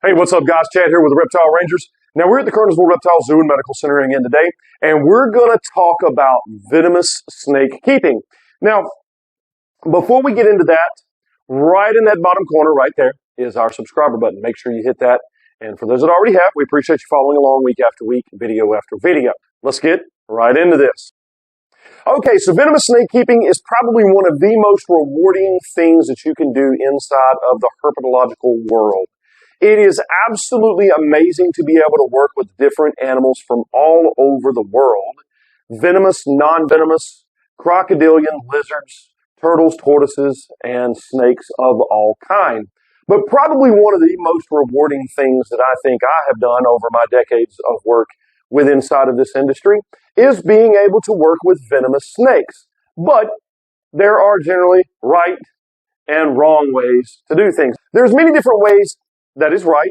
Hey, what's up, guys? Chad here with the Reptile Rangers. Now, we're at the Kernersville Reptile Zoo and Medical Center again today, and we're going to talk about venomous snake keeping. Now, before we get into that, right in that bottom corner right there is our subscriber button. Make sure you hit that. And for those that already have, we appreciate you following along week after week, video after video. Let's get right into this. Okay, so venomous snake keeping is probably one of the most rewarding things that you can do inside of the herpetological world. It is absolutely amazing to be able to work with different animals from all over the world. Venomous, non-venomous, crocodilian, lizards, turtles, tortoises, and snakes of all kind. But probably one of the most rewarding things that I think I have done over my decades of work with inside of this industry is being able to work with venomous snakes. But there are generally right and wrong ways to do things. There's many different ways that is right.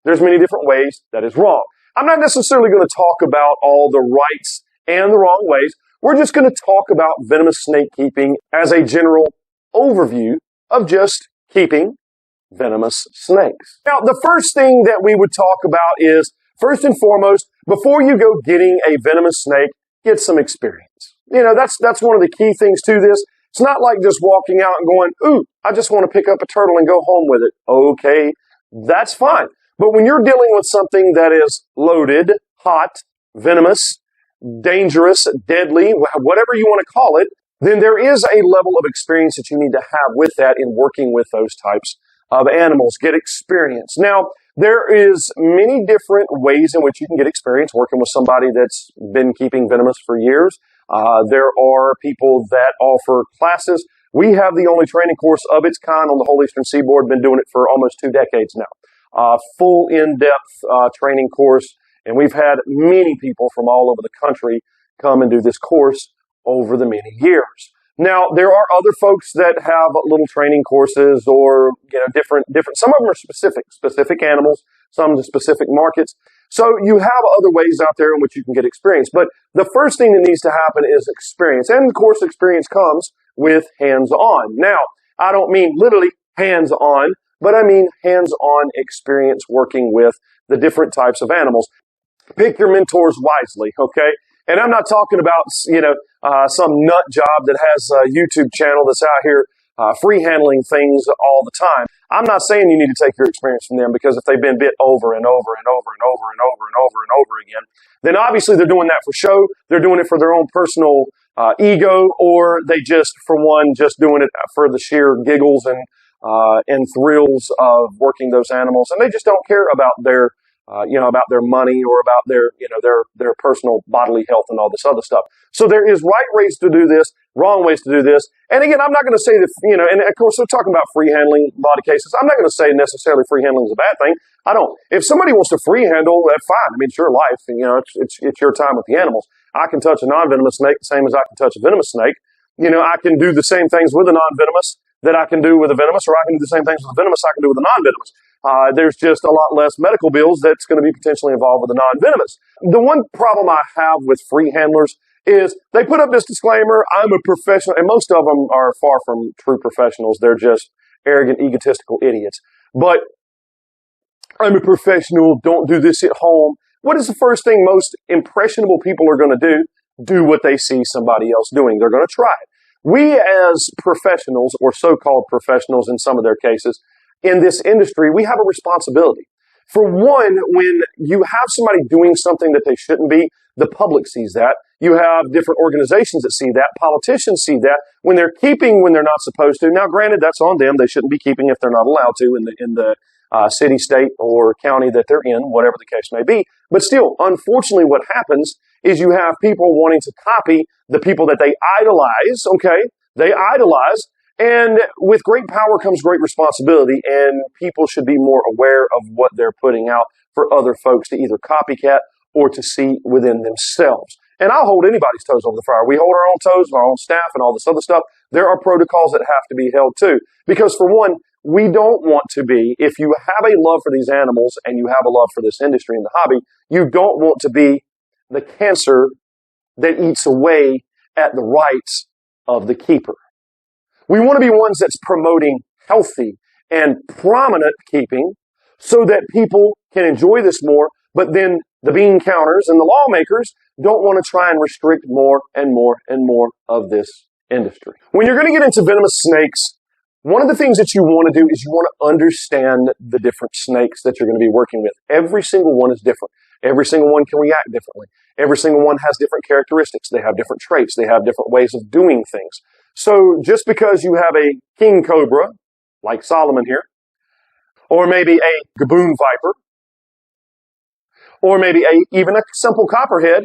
There's many different ways that is wrong. I'm not necessarily going to talk about all the rights and the wrong ways. We're just going to talk about venomous snake keeping as a general overview of just keeping venomous snakes. Now, the first thing that we would talk about is, first and foremost, before you go getting a venomous snake, get some experience. You know, that's one of the key things to this. It's not like just walking out and going, ooh, I just want to pick up a turtle and go home with it. Okay, that's fine. But when you're dealing with something that is loaded, hot, venomous, dangerous, deadly, whatever you want to call it, then there is a level of experience that you need to have with that in working with those types of animals. Get experience. Now, there is many different ways in which you can get experience working with somebody that's been keeping venomous for years. There are people that offer classes. We have the only training course of its kind on the whole Eastern Seaboard, been doing it for almost 2 decades now. Full in-depth training course, and we've had many people from all over the country come and do this course over the many years. Now, there are other folks that have little training courses or, different, some of them are specific animals, some to specific markets. So you have other ways out there in which you can get experience. But the first thing that needs to happen is experience. And of course, experience comes with hands-on. Now, I don't mean literally hands-on, but I mean hands-on experience working with the different types of animals. Pick your mentors wisely, okay? And I'm not talking about, some nut job that has a YouTube channel that's out here free handling things all the time. I'm not saying you need to take your experience from them, because if they've been bit over and over and over and over and over and over and over again, then obviously they're doing that for show. They're doing it for their own personal ego, or they just doing it for the sheer giggles and thrills of working those animals, and they just don't care about their about their money or about their personal bodily health and all this other stuff. So there is right ways to do this, wrong ways to do this. And again, I'm not going to say that, and of course we're talking about free handling in a lot of cases. I'm not going to say necessarily free handling is a bad thing. I don't. If somebody wants to free handle, that's fine. I mean, it's your life, and it's your time with the animals. I can touch a non-venomous snake the same as I can touch a venomous snake. I can do the same things with a non-venomous that I can do with a venomous, or I can do the same things with a venomous I can do with a non-venomous. There's just a lot less medical bills that's going to be potentially involved with a non-venomous. The one problem I have with free handlers is they put up this disclaimer, I'm a professional, and most of them are far from true professionals. They're just arrogant, egotistical idiots. But I'm a professional, don't do this at home. What is the first thing most impressionable people are going to do? Do what they see somebody else doing. They're going to try it. We as professionals, or so-called professionals in some of their cases, in this industry, we have a responsibility. For one, when you have somebody doing something that they shouldn't be, the public sees that. You have different organizations that see that. Politicians see that. When they're keeping when they're not supposed to. Now, granted, that's on them. They shouldn't be keeping if they're not allowed to in the city, state, or county that they're in, whatever the case may be. But still, unfortunately, what happens is you have people wanting to copy the people that they idolize, okay? They idolize. And with great power comes great responsibility, and people should be more aware of what they're putting out for other folks to either copycat or to see within themselves. And I'll hold anybody's toes over the fire. We hold our own toes, our own staff, and all this other stuff. There are protocols that have to be held too. Because for one, we don't want to be, if you have a love for these animals and you have a love for this industry and the hobby, you don't want to be the cancer that eats away at the rights of the keeper. We want to be ones that's promoting healthy and prominent keeping so that people can enjoy this more, but then the bean counters and the lawmakers don't want to try and restrict more and more and more of this industry. When you're going to get into venomous snakes, one of the things that you want to do is you want to understand the different snakes that you're going to be working with. Every single one is different. Every single one can react differently. Every single one has different characteristics. They have different traits. They have different ways of doing things. So just because you have a king cobra, like Solomon here, or maybe a gaboon viper, or maybe even a simple copperhead,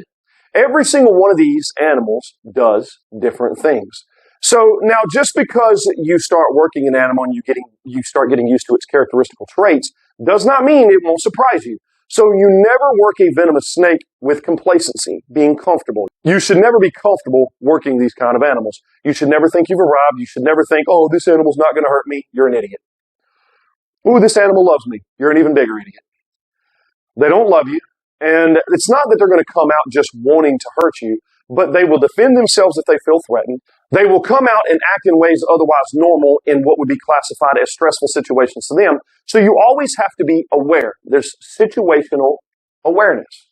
every single one of these animals does different things. So now just because you start working an animal and you start getting used to its characteristical traits does not mean it won't surprise you. So you never work a venomous snake with complacency, being comfortable. You should never be comfortable working these kind of animals. You should never think you've arrived. You should never think, oh, this animal's not going to hurt me. You're an idiot. Ooh, this animal loves me. You're an even bigger idiot. They don't love you. And it's not that they're going to come out just wanting to hurt you, but they will defend themselves if they feel threatened. They will come out and act in ways otherwise normal in what would be classified as stressful situations to them. So you always have to be aware. There's situational awareness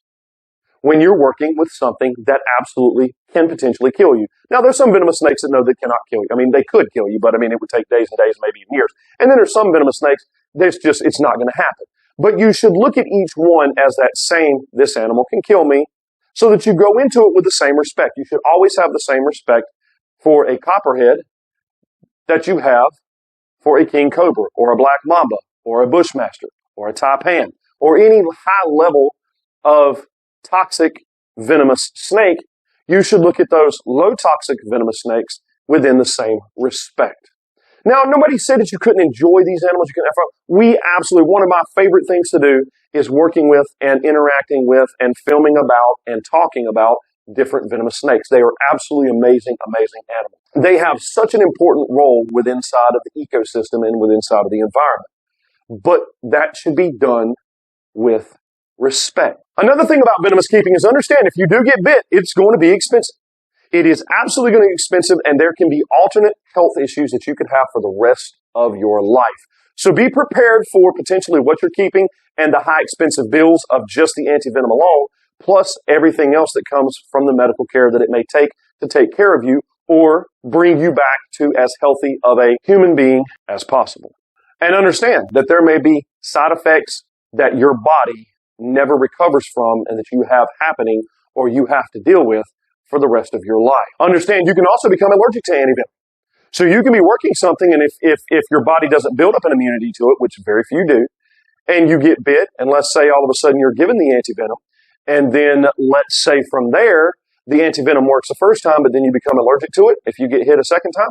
when you're working with something that absolutely can potentially kill you. Now, there's some venomous snakes that know they cannot kill you. I mean, they could kill you, but I mean, it would take days and days, maybe even years. And then there's some venomous snakes that's just, it's not going to happen. But you should look at each one as that same, this animal can kill me, so that you go into it with the same respect. You should always have the same respect for a copperhead that you have for a king cobra, or a black mamba, or a bushmaster, or a taipan, or any high level of toxic venomous snake. You should look at those low toxic venomous snakes within the same respect. Now, nobody said that you couldn't enjoy these animals. You couldn't have fun. We absolutely, one of my favorite things to do is working with and interacting with and filming about and talking about different venomous snakes. They are absolutely amazing, amazing animals. They have such an important role within inside of the ecosystem and within inside of the environment. But that should be done with respect. Another thing about venomous keeping is understand if you do get bit, it's going to be expensive. It is absolutely going to be expensive, and there can be alternate health issues that you could have for the rest of your life. So be prepared for potentially what you're keeping and the high expensive bills of just the antivenom alone, plus everything else that comes from the medical care that it may take to take care of you or bring you back to as healthy of a human being as possible. And understand that there may be side effects that your body never recovers from and that you have happening or you have to deal with for the rest of your life. Understand you can also become allergic to antivenom. So you can be working something, and if your body doesn't build up an immunity to it, which very few do, and you get bit, and let's say all of a sudden you're given the antivenom, and then let's say from there, the antivenom works the first time, but then you become allergic to it if you get hit a second time.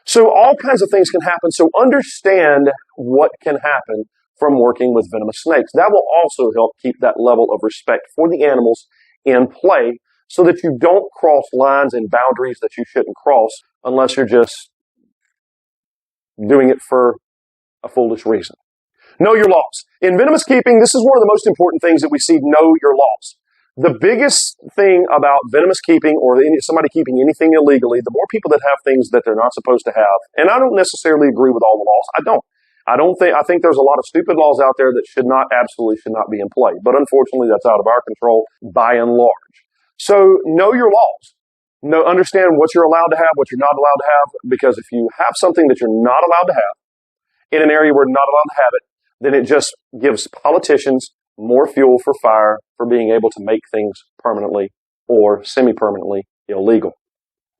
So all kinds of things can happen. So understand what can happen from working with venomous snakes. That will also help keep that level of respect for the animals in play, so that you don't cross lines and boundaries that you shouldn't cross unless you're just doing it for a foolish reason. Know your laws. In venomous keeping, this is one of the most important things that we see, know your laws. The biggest thing about venomous keeping or somebody keeping anything illegally, the more people that have things that they're not supposed to have, and I don't necessarily agree with all the laws. I think there's a lot of stupid laws out there that absolutely should not be in play. But unfortunately, that's out of our control by and large. So know your laws. Understand what you're allowed to have, what you're not allowed to have, because if you have something that you're not allowed to have in an area where you're not allowed to have it, then it just gives politicians more fuel for fire for being able to make things permanently or semi-permanently illegal.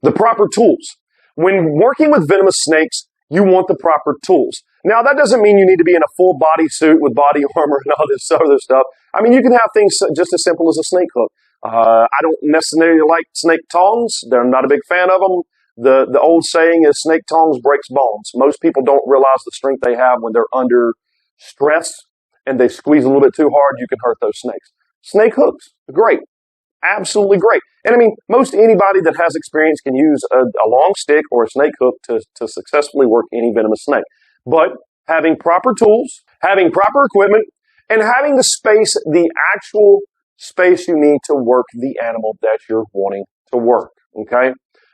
The proper tools. When working with venomous snakes, you want the proper tools. Now, that doesn't mean you need to be in a full body suit with body armor and all this other stuff. I mean, you can have things just as simple as a snake hook. I don't necessarily like snake tongs. I'm not a big fan of them. The old saying is snake tongs breaks bones. Most people don't realize the strength they have when they're under stress and they squeeze a little bit too hard. You can hurt those snakes. Snake hooks, great. Absolutely great. And I mean, most anybody that has experience can use a long stick or a snake hook to successfully work any venomous snake. But having proper tools, having proper equipment, and having the actual space you need to work the animal that you're wanting to work, okay?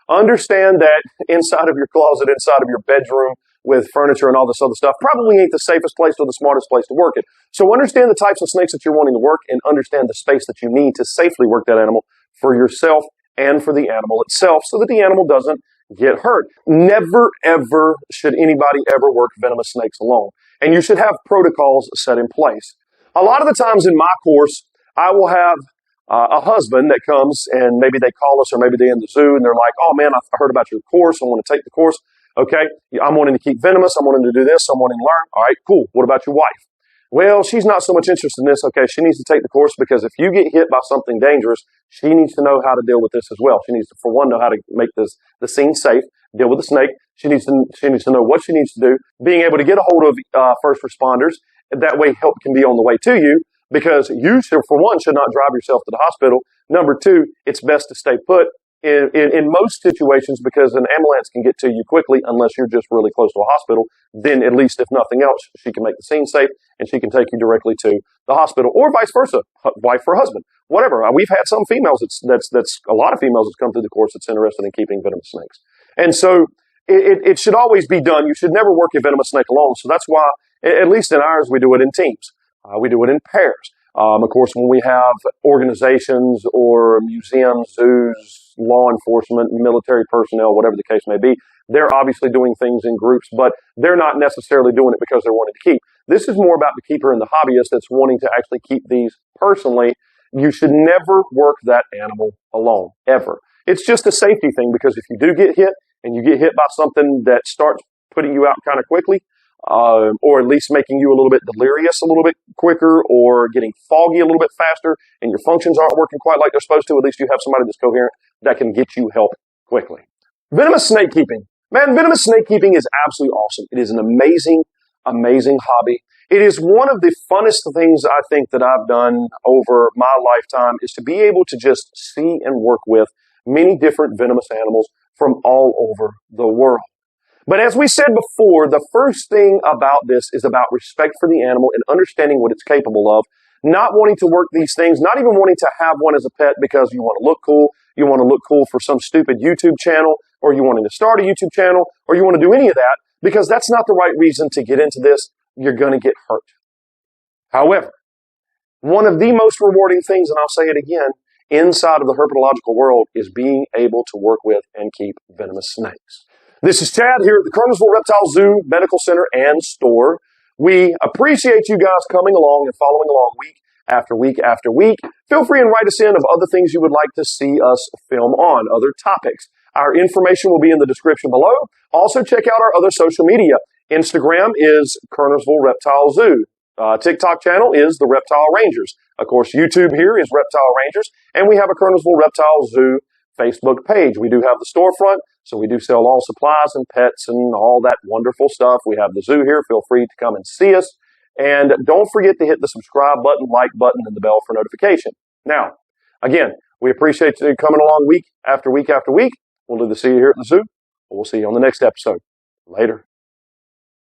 Understand that inside of your closet, inside of your bedroom, with furniture and all this other stuff, probably ain't the safest place or the smartest place to work it. So understand the types of snakes that you're wanting to work and understand the space that you need to safely work that animal for yourself and for the animal itself so that the animal doesn't get hurt. Never, ever should anybody ever work venomous snakes alone. And you should have protocols set in place. A lot of the times in my course, I will have a husband that comes and maybe they call us or maybe they're in the zoo and they're like, oh man, I heard about your course. I want to take the course. Okay, I'm wanting to keep venomous. I'm wanting to do this. I'm wanting to learn. All right, cool. What about your wife? Well, she's not so much interested in this. Okay, she needs to take the course because if you get hit by something dangerous, she needs to know how to deal with this as well. She needs to, for one, know how to make the scene safe, deal with the snake. She needs to know what she needs to do, being able to get a hold of first responders. That way help can be on the way to you because you, for one, should not drive yourself to the hospital. Number two, it's best to stay put in most situations because an ambulance can get to you quickly unless you're just really close to a hospital. Then at least if nothing else, she can make the scene safe and she can take you directly to the hospital or vice versa, wife for husband, whatever. We've had some females that's a lot of females that's come through the course that's interested in keeping venomous snakes. And so it should always be done. You should never work a venomous snake alone. So that's why, at least in ours, we do it in teams. We do it in pairs. Of course, when we have organizations or museums, zoos, law enforcement, military personnel, whatever the case may be, they're obviously doing things in groups, but they're not necessarily doing it because they're wanting to keep. This is more about the keeper and the hobbyist that's wanting to actually keep these personally. You should never work that animal alone, ever. It's just a safety thing because if you do get hit and you get hit by something that starts putting you out kind of quickly, or at least making you a little bit delirious a little bit quicker or getting foggy a little bit faster and your functions aren't working quite like they're supposed to, at least you have somebody that's coherent that can get you help quickly. Venomous snake keeping. Man, venomous snake keeping is absolutely awesome. It is an amazing, amazing hobby. It is one of the funnest things I think that I've done over my lifetime is to be able to just see and work with many different venomous animals from all over the world. But as we said before, the first thing about this is about respect for the animal and understanding what it's capable of, not wanting to work these things, not even wanting to have one as a pet because you want to look cool, you want to look cool for some stupid YouTube channel, or you wanting to start a YouTube channel, or you want to do any of that, because that's not the right reason to get into this. You're going to get hurt. However, one of the most rewarding things, and I'll say it again, inside of the herpetological world is being able to work with and keep venomous snakes. This is Chad here at the Kernersville Reptile Zoo, Medical Center, and Store. We appreciate you guys coming along and following along week after week after week. Feel free and write us in of other things you would like to see us film on, other topics. Our information will be in the description below. Also, check out our other social media. Instagram is Kernersville Reptile Zoo. TikTok channel is the Reptile Rangers. Of course, YouTube here is Reptile Rangers. And we have a Kernersville Reptile Zoo Facebook page. We do have the storefront, so we do sell all supplies and pets and all that wonderful stuff. We have the zoo here. Feel free to come and see us. And don't forget to hit the subscribe button, like button, and the bell for notification. Now, again, we appreciate you coming along week after week after week. We'll do the see you here at the zoo. We'll see you on the next episode. Later.